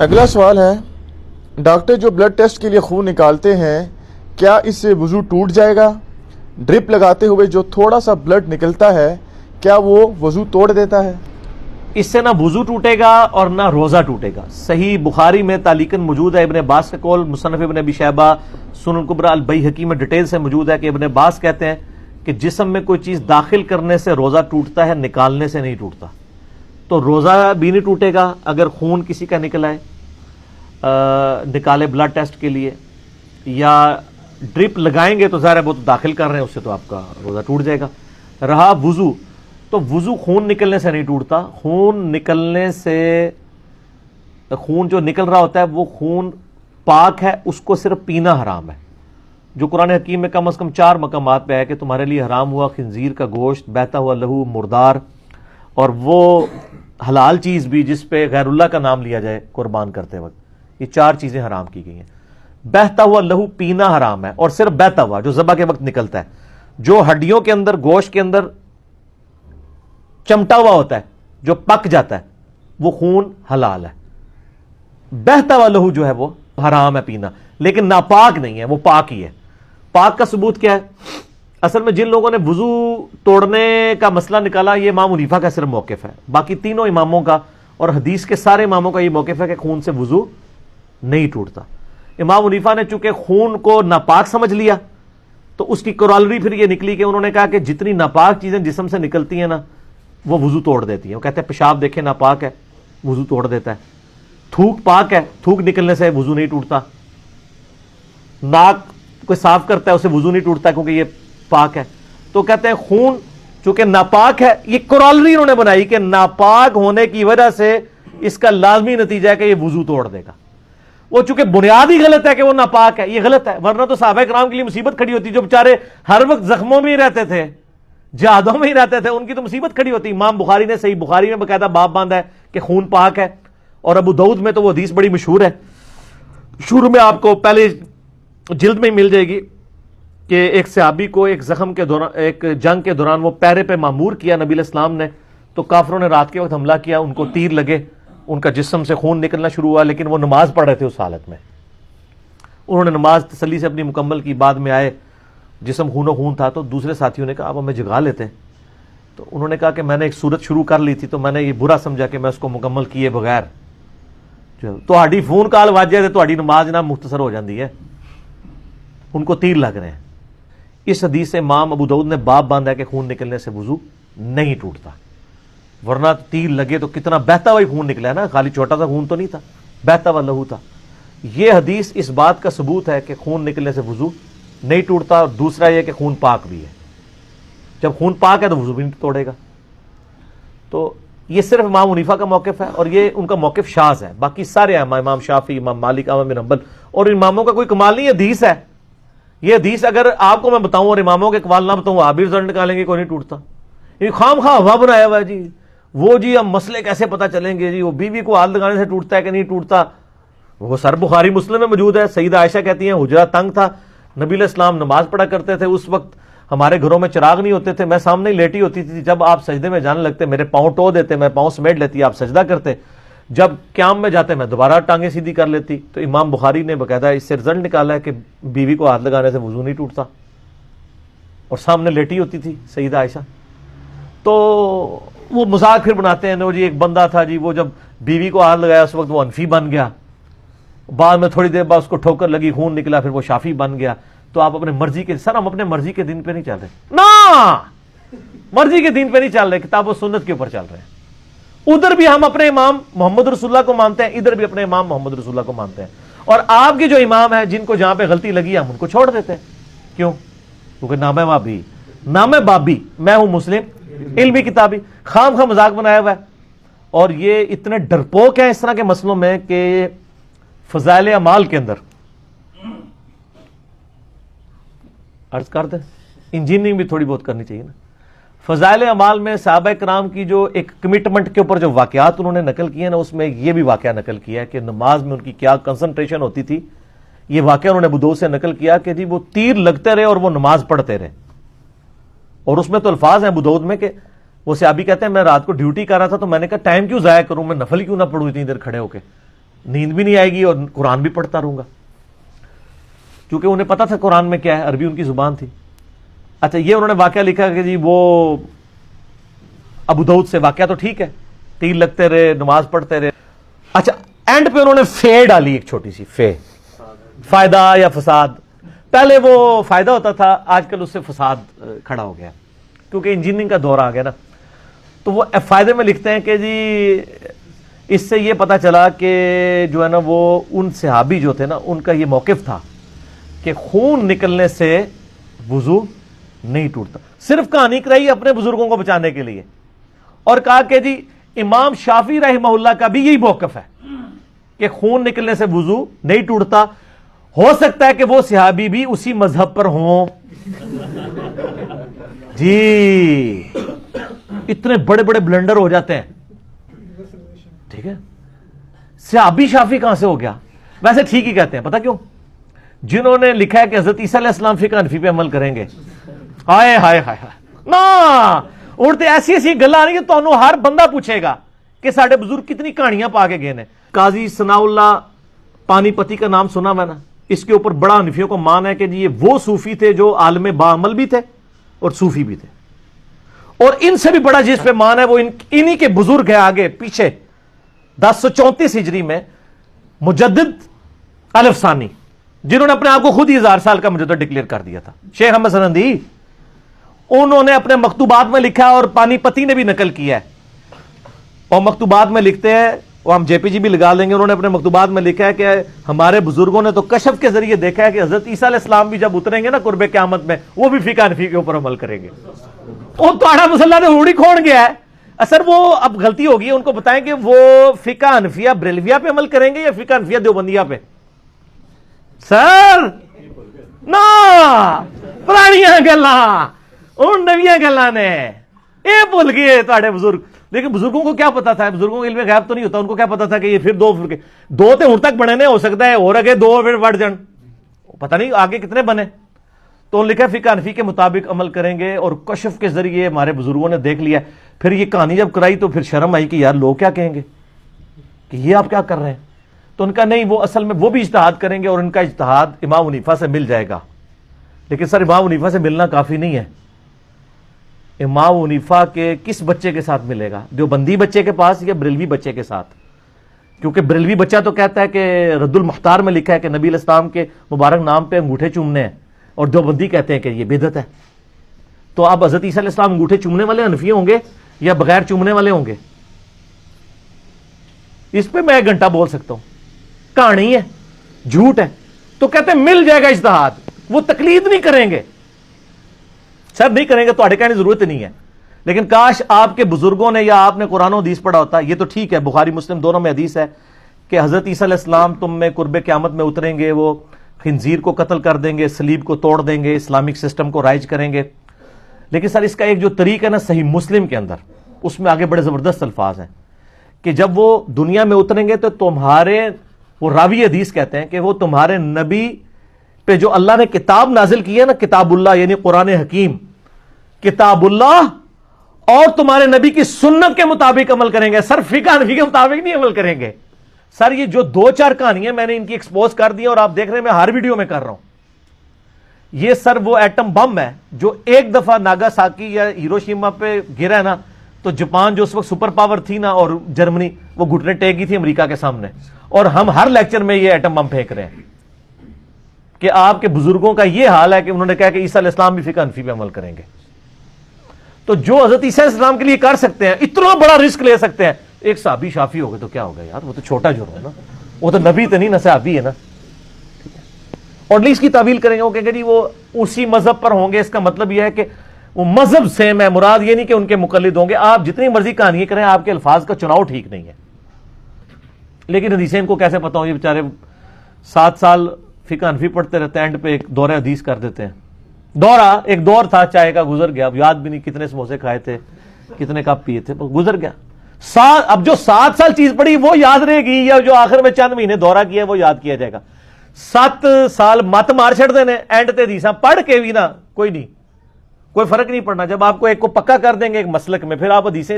اگلا سوال ہے، ڈاکٹر جو بلڈ ٹیسٹ کے لیے خون نکالتے ہیں کیا اس سے وضو ٹوٹ جائے گا؟ ڈرپ لگاتے ہوئے جو تھوڑا سا بلڈ نکلتا ہے کیا وہ وضو توڑ دیتا ہے؟ اس سے نہ وضو ٹوٹے گا اور نہ روزہ ٹوٹے گا۔ صحیح بخاری میں تعلیقاً موجود ہے، ابن عباس کا قول مصنف ابن ابی شیبہ سنن کبریٰ البیہقی میں ڈیٹیل سے موجود ہے کہ ابن عباس کہتے ہیں کہ جسم میں کوئی چیز داخل کرنے سے روزہ ٹوٹتا ہے، نکالنے سے نہیں ٹوٹتا۔ تو روزہ بھی نہیں ٹوٹے گا اگر خون کسی کا نکلا ہے نکالے بلڈ ٹیسٹ کے لیے، یا ڈرپ لگائیں گے تو ظاہر ہے وہ تو داخل کر رہے ہیں، اس سے تو آپ کا روزہ ٹوٹ جائے گا۔ رہا وضو، تو وضو خون نکلنے سے نہیں ٹوٹتا۔ خون نکلنے سے، خون جو نکل رہا ہوتا ہے وہ خون پاک ہے، اس کو صرف پینا حرام ہے، جو قرآن حکیم میں کم از کم 4 مقامات پہ ہے کہ تمہارے لیے حرام ہوا خنزیر کا گوشت، بہتا ہوا لہو، مردار، اور وہ حلال چیز بھی جس پہ غیر اللہ کا نام لیا جائے قربان کرتے وقت۔ یہ 4 چیزیں حرام کی گئی ہیں۔ بہتا ہوا لہو پینا حرام ہے، اور صرف بہتا ہوا جو ذبح کے وقت نکلتا ہے، جو ہڈیوں کے اندر، گوشت کے اندر چمٹا ہوا ہوتا ہے، جو پک جاتا ہے، وہ خون حلال ہے۔ بہتا ہوا لہو جو ہے وہ حرام ہے پینا، لیکن ناپاک نہیں ہے، وہ پاک ہی ہے۔ پاک کا ثبوت کیا ہے؟ اصل میں جن لوگوں نے وضو توڑنے کا مسئلہ نکالا یہ امام حنیفہ کا صرف موقف ہے، باقی تینوں اماموں کا اور حدیث کے سارے اماموں کا یہ موقف ہے کہ خون سے وضو نہیں ٹوٹتا۔ امام حنیفہ نے چونکہ خون کو ناپاک سمجھ لیا تو اس کی کورالری پھر یہ نکلی کہ انہوں نے کہا کہ جتنی ناپاک چیزیں جسم سے نکلتی ہیں نا وہ وضو توڑ دیتی ہیں۔ وہ کہتے ہیں پیشاب دیکھیں ناپاک ہے، وضو توڑ دیتا ہے۔ تھوک پاک ہے، تھوک نکلنے سے وضو نہیں ٹوٹتا۔ ناک کوئی صاف کرتا ہے اسے وضو نہیں ٹوٹتا کیونکہ یہ پاک ہے۔ تو کہتے ہیں خون چونکہ ناپاک ہے، یہ کورالری انہوں نے بنائی کہ ناپاک ہونے کی وجہ سے اس کا لازمی نتیجہ ہے کہ یہ وضو توڑ دے گا۔ وہ چونکہ بنیاد ہی غلط ہے کہ وہ ناپاک ہے، یہ غلط ہے، ورنہ تو صحابہ کرام کے لیے مصیبت کھڑی ہوتی، جو بیچارے ہر وقت زخموں میں ہی رہتے تھے، جہادوں میں ہی رہتے تھے، ان کی تو مصیبت کھڑی ہوتی۔ امام بخاری نے صحیح بخاری میں باقاعدہ باب باندھا ہے کہ خون پاک ہے، اور ابو داؤد میں تو وہ حدیث بڑی مشہور ہے، شروع میں آپ کو پہلے جلد میں ہی مل جائے گی، کہ ایک صحابی کو ایک زخم کے دوران، ایک جنگ کے دوران وہ پیرے پہ معمور کیا نبی علیہ السلام نے، تو کافروں نے رات کے وقت حملہ کیا، ان کو تیر لگے، ان کا جسم سے خون نکلنا شروع ہوا، لیکن وہ نماز پڑھ رہے تھے اس حالت میں۔ انہوں نے نماز تسلی سے اپنی مکمل کی، بعد میں آئے، جسم خون و خون تھا، تو دوسرے ساتھیوں نے کہا آپ ہمیں جگا لیتے، تو انہوں نے کہا کہ میں نے ایک صورت شروع کر لی تھی تو میں نے یہ برا سمجھا کہ میں اس کو مکمل کیے بغیر تہاڈی فون کال وج جائے تو تہاڈی نماز نہ مختصر ہو جاندی ہے، ان کو تیر لگ رہے ہیں۔ اس حدیث سے امام ابو داؤد نے باب باندھا ہے کہ خون نکلنے سے وضو نہیں ٹوٹتا، ورنہ تیر لگے تو کتنا بہتا ہوا خون نکلا ہے نا، خالی چھوٹا سا خون تو نہیں تھا، بہتا ہوا لہو تھا۔ یہ حدیث اس بات کا ثبوت ہے کہ خون نکلنے سے وضو نہیں ٹوٹتا، اور دوسرا یہ کہ خون پاک بھی ہے، جب خون پاک ہے تو وضو بھی نہیں توڑے گا۔ تو یہ صرف امام حنیفہ کا موقف ہے، اور یہ ان کا موقف شاذ ہے، باقی سارے امام شافعی، امام مالک، احمد بن حنبل اور اماموں کا کوئی کمال نہیں، حدیث ہے۔ یہ حدیث اگر آپ کو میں بتاؤں اور اماموں کے اقوال نہ بتاؤں، آپ بھی رزلٹ نکالیں گے، کوئی نہیں ٹوٹتا۔ یہ خام خواہ ہوا بنایا ہوا ہے جی، وہ جی ہم مسئلے کیسے پتہ چلیں گے جی، وہ بیوی کو ہاتھ لگانے سے ٹوٹتا ہے کہ نہیں ٹوٹتا، وہ سر بخاری مسلم میں موجود ہے۔ سیدہ عائشہ کہتی ہیں حجرہ تنگ تھا، نبی علیہ السلام نماز پڑھا کرتے تھے، اس وقت ہمارے گھروں میں چراغ نہیں ہوتے تھے، میں سامنے ہی لیٹی ہوتی تھی، جب آپ سجدے میں جانے لگتے میرے پاؤں ٹو دیتے، میں پاؤں سمیٹ لیتی، آپ سجدہ کرتے، جب قیام میں جاتے میں دوبارہ ٹانگیں سیدھی کر لیتی۔ تو امام بخاری نے باقاعدہ اس سے رزلٹ نکالا ہے کہ بیوی کو ہاتھ لگانے سے وضو نہیں ٹوٹتا، اور سامنے لیٹی ہوتی تھی سیدہ عائشہ۔ تو وہ مذاق پھر بناتے ہیں، جی ایک بندہ تھا جی، وہ جب بیوی کو ہاتھ لگایا اس وقت وہ حنفی بن گیا، بعد میں تھوڑی دیر بعد اس کو ٹھوکر لگی، خون نکلا، پھر وہ شافعی بن گیا۔ تو آپ اپنے مرضی کے، سر ہم اپنے مرضی کے دین پہ نہیں چل رہے نا، مرضی کے دین پہ نہیں چل رہے، کتاب و سنت کے اوپر چل رہے ہیں۔ ادھر بھی ہم اپنے امام محمد رسول اللہ کو مانتے ہیں، ادھر بھی اپنے امام محمد رسول اللہ کو مانتے ہیں، اور آپ کے جو امام ہیں جن کو جہاں پہ غلطی لگی ہم ان کو چھوڑ دیتے ہیں۔ کیوں؟ کیونکہ نام ہے بابی، نام ہے بابی، میں ہوں مسلم علمی کتابی، خام خواہ مذاق بنایا ہوا ہے۔ اور یہ اتنے ڈرپوک ہیں اس طرح کے مسئلوں میں کہ فضائل اعمال کے اندر عرض کر دیں، انجینئرنگ بھی تھوڑی بہت کرنی چاہیے نا۔ فضائل اعمال میں صحابہ کرام کی جو ایک کمٹمنٹ کے اوپر جو واقعات انہوں نے نقل کیے نا، اس میں یہ بھی واقعہ نقل کیا ہے کہ نماز میں ان کی کیا کنسنٹریشن ہوتی تھی۔ یہ واقعہ انہوں نے ابو داؤد سے نقل کیا کہ جی وہ تیر لگتے رہے اور وہ نماز پڑھتے رہے، اور اس میں تو الفاظ ہیں ابو داؤد میں کہ وہ صحابی کہتے ہیں میں رات کو ڈیوٹی کر رہا تھا تو میں نے کہا ٹائم کیوں ضائع کروں، میں نفل کیوں نہ پڑھوں اتنی دیر کھڑے ہو کے، نیند بھی نہیں آئے گی اور قرآن بھی پڑھتا رہوں گا، کیونکہ انہیں پتا تھا قرآن میں کیا ہے، عربی ان کی زبان تھی۔ اچھا یہ انہوں نے واقعہ لکھا کہ جی وہ ابو داؤد سے، واقعہ تو ٹھیک ہے، تیر لگتے رہے، نماز پڑھتے رہے۔ اچھا اینڈ پہ انہوں نے فے ڈالی، ایک چھوٹی سی فے، فائدہ یا فساد۔ پہلے وہ فائدہ ہوتا تھا، آج کل اس سے فساد کھڑا ہو گیا کیونکہ انجینئرنگ کا دور آ گیا نا۔ تو وہ فائدے میں لکھتے ہیں کہ جی اس سے یہ پتا چلا کہ جو ہے نا وہ ان صحابی جو تھے نا ان کا یہ موقف تھا کہ خون نکلنے سے وضو نہیں ٹوٹتا۔ صرف کہانی کرائی اپنے بزرگوں کو بچانے کے لیے، اور کہا کہ جی امام شافعی رحمہ اللہ کا بھی یہی موقف ہے کہ خون نکلنے سے وضو نہیں ٹوٹتا۔ ہو سکتا ہے کہ وہ صحابی بھی اسی مذہب پر ہوں۔ جی اتنے بڑے بڑے بلنڈر ہو جاتے ہیں، ٹھیک ہے۔ صحابی شافعی کہاں سے ہو گیا؟ ویسے ٹھیک ہی کہتے ہیں، پتہ کیوں؟ جنہوں نے لکھا ہے کہ حضرت عیسیٰ علیہ السلام فقہ حنفی پہ عمل کریں گے، ہائے ہائے ہائے نا اڑتے ایسی ایسی گلا آنی کہ تو ہر بندہ پوچھے گا کہ ساڑھے بزرگ کتنی کہانیاں پا کے گئے نے۔ قاضی ثناء اللہ پانی پتی کا نام سنا میں نا، اس کے اوپر بڑا حنفیوں کو مان ہے کہ جی یہ وہ صوفی تھے جو عالم باعمل بھی تھے اور صوفی بھی تھے، اور ان سے بھی بڑا جس پہ مان ہے وہ انہی کے بزرگ ہیں آگے پیچھے 1034 ہجری میں مجدد الف ثانی، جنہوں نے اپنے آپ کو خود ہی 1000 سال کا مجدد ڈکلیئر کر دیا تھا، شیخ احمد سنندی۔ انہوں نے اپنے مکتوبات میں لکھا ہے اور پانی پتی نے بھی نقل کیا ہے، اور مکتوبات میں لکھتے ہیں، وہ ہم جے پی جی بھی لگا لیں گے، انہوں نے اپنے مکتوبات میں لکھا ہے کہ ہمارے بزرگوں نے تو کشف کے ذریعے دیکھا ہے کہ حضرت عیسیٰ علیہ السلام بھی جب اتریں گے نا قرب قیامت میں، وہ بھی فقہ حنفی کے اوپر عمل کریں گے۔ وہ توڑا مسلح نے ہوڑی کھوڑ گیا ہے اثر، وہ اب غلطی ہوگی، ان کو بتائیں کہ وہ فقہ حنفیہ بریلویہ پہ عمل کریں گے یا فقہ حنفیہ دیوبندیہ پہ؟ سر نا پرانیاں گلاں ان نویاں گلاں نے اے بھول گئے تواڈے بزرگ۔ لیکن بزرگوں کو کیا پتا تھا؟ بزرگوں کو علم غیب تو نہیں ہوتا، ان کو کیا پتا تھا کہ یہ پھر دو تے ہن تک بنے نے، ہو سکتا ہے اور اگے دو پھر بڑھ جان، پتہ نہیں آگے کتنے بنے۔ تو انہوں نے لکھا فقہ حنفی کے مطابق عمل کریں گے، اور کشف کے ذریعے ہمارے بزرگوں نے دیکھ لیا۔ پھر یہ کہانی جب کرائی تو پھر شرم آئی کہ یار لوگ کیا کہیں گے کہ یہ آپ کیا کر رہے ہیں؟ تو ان کا نہیں، وہ اصل میں وہ بھی اجتہاد کریں گے اور ان کا اجتہاد امام حنیفہ سے مل جائے گا۔ لیکن سر امام حنیفہ سے ملنا کافی نہیں ہے، امام حنیفہ کے کس بچے کے ساتھ ملے گا؟ دیوبندی بچے کے پاس یا بریلوی بچے کے ساتھ؟ کیونکہ بریلوی بچہ تو کہتا ہے کہ رد المختار میں لکھا ہے کہ نبی علیہ السلام کے مبارک نام پہ انگوٹھے چومنے ہیں، اور دیوبندی کہتے ہیں کہ یہ بدعت ہے۔ تو اب حضرت عیسیٰ علیہ السلام انگوٹھے چومنے والے حنفی ہوں گے یا بغیر چومنے والے ہوں گے؟ اس پہ میں ایک گھنٹہ بول سکتا ہوں، کہانی ہے، جھوٹ ہے۔ تو کہتے ہیں مل جائے گا اجتہاد، وہ تقلید نہیں کریں گے، سر نہیں کریں گے تو اڑے کہنے کی ضرورت نہیں ہے۔ لیکن کاش آپ کے بزرگوں نے یا آپ نے قرآن و حدیث پڑھا ہوتا۔ یہ تو ٹھیک ہے، بخاری مسلم دونوں میں حدیث ہے کہ حضرت عیسیٰ علیہ السلام تم میں قرب قیامت میں اتریں گے، وہ خنزیر کو قتل کر دیں گے، صلیب کو توڑ دیں گے، اسلامک سسٹم کو رائج کریں گے۔ لیکن سر اس کا ایک جو طریق ہے نا صحیح مسلم کے اندر، اس میں آگے بڑے زبردست الفاظ ہیں کہ جب وہ دنیا میں اتریں گے تو تمہارے، وہ راوی حدیث کہتے ہیں کہ وہ تمہارے نبی پہ جو اللہ نے کتاب نازل کی ہے نا، کتاب اللہ یعنی قرآن حکیم، کتاب اللہ اور تمہارے نبی کی سنت کے مطابق عمل کریں گے۔ سر فقہ حنفی کے مطابق نہیں عمل کریں گے۔ سر یہ جو 2-4 کہانیاں میں نے ان کی ایکسپوز کر دی اور آپ دیکھ رہے ہیں میں ہر ویڈیو میں کر رہا ہوں، یہ سر وہ ایٹم بم ہے جو ایک دفعہ ناگاساکی یا ہیروشیما پہ گرا ہے نا، تو جاپان جو اس وقت سپر پاور تھی نا اور جرمنی، وہ گھٹنے ٹیک گئی تھی امریکہ کے سامنے، اور ہم ہر لیکچر میں یہ ایٹم بم پھینک رہے ہیں کہ آپ کے بزرگوں کا یہ حال ہے کہ انہوں نے کہا کہ عیسیٰ علیہ السلام بھی فقہ حنفی پہ عمل کریں گے۔ تو جو حضرت عیسیٰ علیہ السلام کے لیے کر سکتے ہیں، اتنا بڑا رسک لے سکتے ہیں، ایک صحابی شافی ہو گئے تو کیا ہوگا یار؟ وہ تو چھوٹا جرم ہے نا، وہ تو نبی تو نہیں نا، صحابی ہے نا۔ اور اس کی تعویل کریں گے، وہ کہیں گے جی وہ اسی مذہب پر ہوں گے، اس کا مطلب یہ ہے کہ وہ مذہب سیم ہے، مراد یہ نہیں کہ ان کے مقلد ہوں گے۔ آپ جتنی مرضی کہانی کریں، آپ کے الفاظ کا چناؤ ٹھیک نہیں ہے۔ لیکن حدیثیں ان کو کیسے پتہ ہوں؟ یہ بیچارے 7 سال فقہ حنفی پڑھتے رہتے ہیں، اینڈ پہ ایک دورہ حدیث کر دیتے ہیں۔ ایک دور تھا چائے کا، گزر گیا، اب یاد بھی نہیں کتنے سموسے کھائے تھے، کتنے کپ پیے تھے، گزر گیا۔ اب جو 7 سال چیز پڑھی وہ یاد رہے گی، یا جو آخر میں چند مہینے دورہ کیا وہ یاد کیا جائے گا؟ 7 سال مت مار چھڑ دینے، اینڈ تے حدیثاں پڑھ کے بھی نا کوئی نہیں، کوئی فرق نہیں پڑنا۔ جب آپ کو ایک کو پکا کر دیں گے ایک مسلک میں، پھر آپ حدیثیں